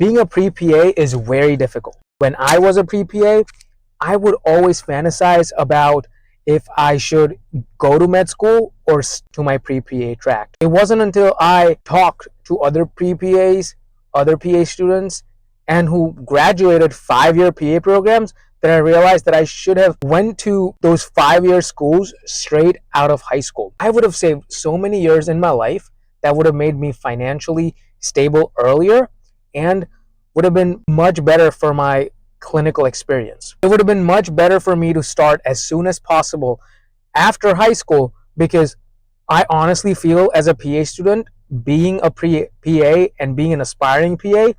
Being a pre-PA is very difficult. When I was a pre-PA, I would always fantasize about if I should go to med school or to my pre-PA track. It wasn't until I talked to other pre-PAs, other PA students, and who graduated 5-year PA programs that I realized that I should have went to those 5-year schools straight out of high school. I would have saved so many years in my life that would have made me financially stable earlier and would have been much better for my clinical experience. It would have been much better for me to start as soon as possible after high school, because I honestly feel as a PA student, being a PA and being an aspiring PA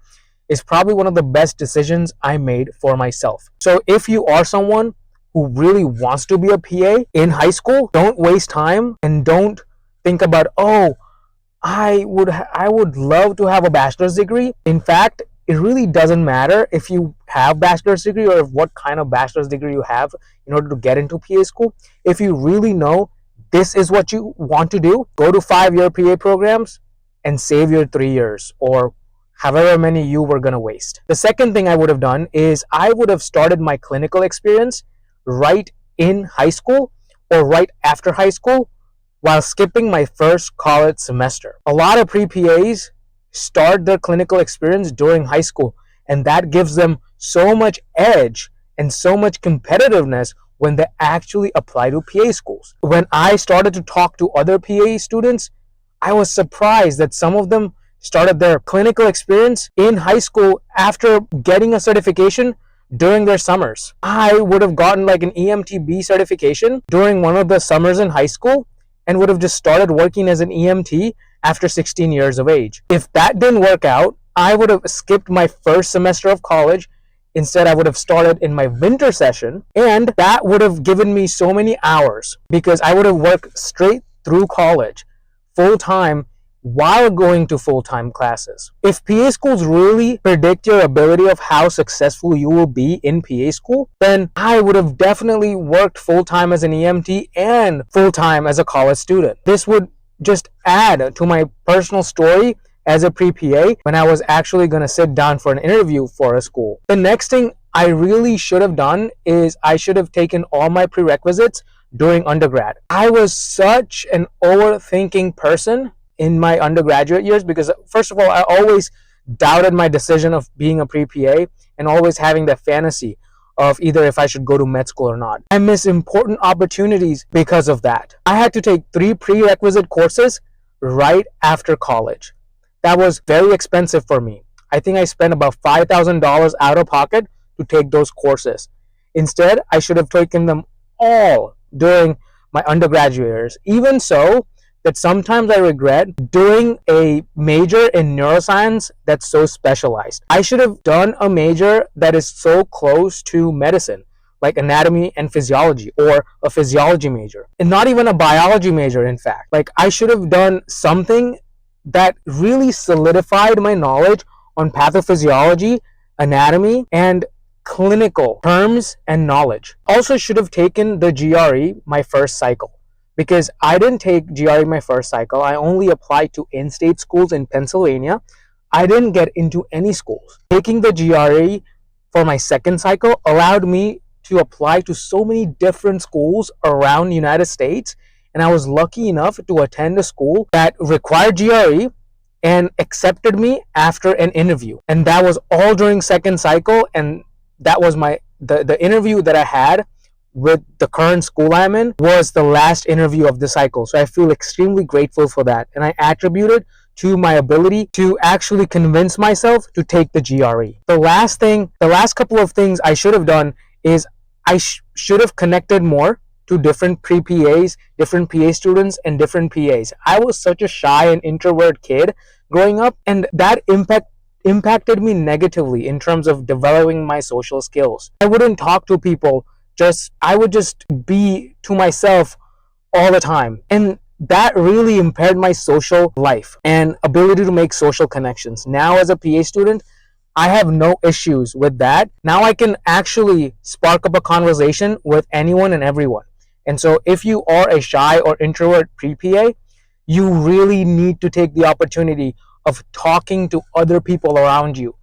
is probably one of the best decisions I made for myself. So if you are someone who really wants to be a PA in high school, don't waste time and don't think about, oh, I would love to have a bachelor's degree. In fact, it really doesn't matter if you have bachelor's degree or what kind of bachelor's degree you have in order to get into PA school. If you really know this is what you want to do, go to 5-year PA programs and save your 3 years or however many you were going to waste. The second thing I would have done is I would have started my clinical experience right in high school or right after high school while skipping my first college semester. A lot of pre-PAs start their clinical experience during high school, and that gives them so much edge and so much competitiveness when they actually apply to PA schools. When I started to talk to other PA students, I was surprised that some of them started their clinical experience in high school after getting a certification during their summers. I would have gotten like an EMTB certification during one of the summers in high school and would have just started working as an EMT after 16 years of age. If that didn't work out, I would have skipped my first semester of college. Instead, I would have started in my winter session, and that would have given me so many hours because I would have worked straight through college full-time while going to full-time classes. If PA schools really predict your ability of how successful you will be in PA school, then I would have definitely worked full-time as an EMT and full-time as a college student. This would just add to my personal story as a pre-PA when I was actually going to sit down for an interview for a school. The next thing I really should have done is I should have taken all my prerequisites during undergrad. I was such an overthinking person in my undergraduate years because, first of all, I always doubted my decision of being a pre-PA and always having that fantasy of either if I should go to med school or not. I missed important opportunities because of that. I had to take 3 prerequisite courses right after college. That was very expensive for me. I think I spent about $5,000 out of pocket to take those courses. Instead, I should have taken them all during my undergraduate years. Even so, that sometimes I regret doing a major in neuroscience that's so specialized. I should have done a major that is so close to medicine, like anatomy and physiology, or a physiology major, and not even a biology major, in fact. Like, I should have done something that really solidified my knowledge on pathophysiology, anatomy, and clinical terms and knowledge. Also should have taken the GRE my first cycle. Because I didn't take GRE my first cycle. I only applied to in-state schools in Pennsylvania. I didn't get into any schools. Taking the GRE for my second cycle allowed me to apply to so many different schools around the United States. And I was lucky enough to attend a school that required GRE and accepted me after an interview. And that was all during second cycle. And that was the interview that I had with the current school I'm in was the last interview of the cycle. So I feel extremely grateful for that. And I attribute it to my ability to actually convince myself to take the GRE. The last couple of things I should have done is I should have connected more to different pre-PAs, different PA students, and different PAs. I was such a shy and introvert kid growing up, and that impacted me negatively in terms of developing my social skills. I wouldn't talk to people. I would just be to myself all the time. And that really impaired my social life and ability to make social connections. Now, as a PA student, I have no issues with that. Now I can actually spark up a conversation with anyone and everyone. And so if you are a shy or introvert pre-PA, you really need to take the opportunity of talking to other people around you.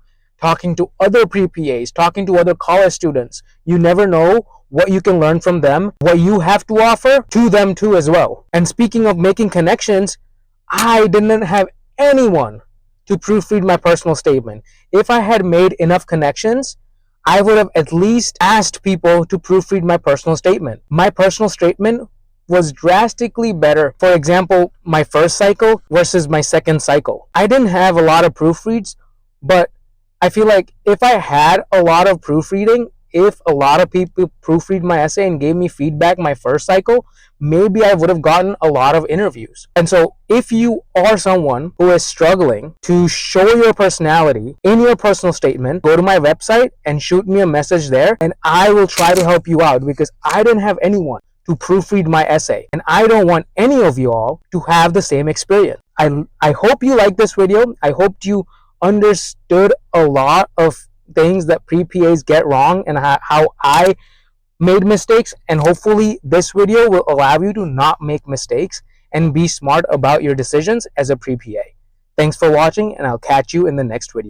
talking to other pre-PAs, talking to other college students. You never know what you can learn from them, what you have to offer to them too as well. And speaking of making connections, I didn't have anyone to proofread my personal statement. If I had made enough connections, I would have at least asked people to proofread my personal statement. My personal statement was drastically better. For example, my first cycle versus my second cycle. I didn't have a lot of proofreads, but I feel like if I had a lot of proofreading, if a lot of people proofread my essay and gave me feedback my first cycle, maybe I would have gotten a lot of interviews. And so if you are someone who is struggling to show your personality in your personal statement, go to my website and shoot me a message there, and I will try to help you out, because I didn't have anyone to proofread my essay, and I don't want any of you all to have the same experience. I hope you liked this video. I hope you understood a lot of things that pre-PAs get wrong and how I made mistakes, and hopefully this video will allow you to not make mistakes and be smart about your decisions as a pre-PA. Thanks for watching, and I'll catch you in the next video.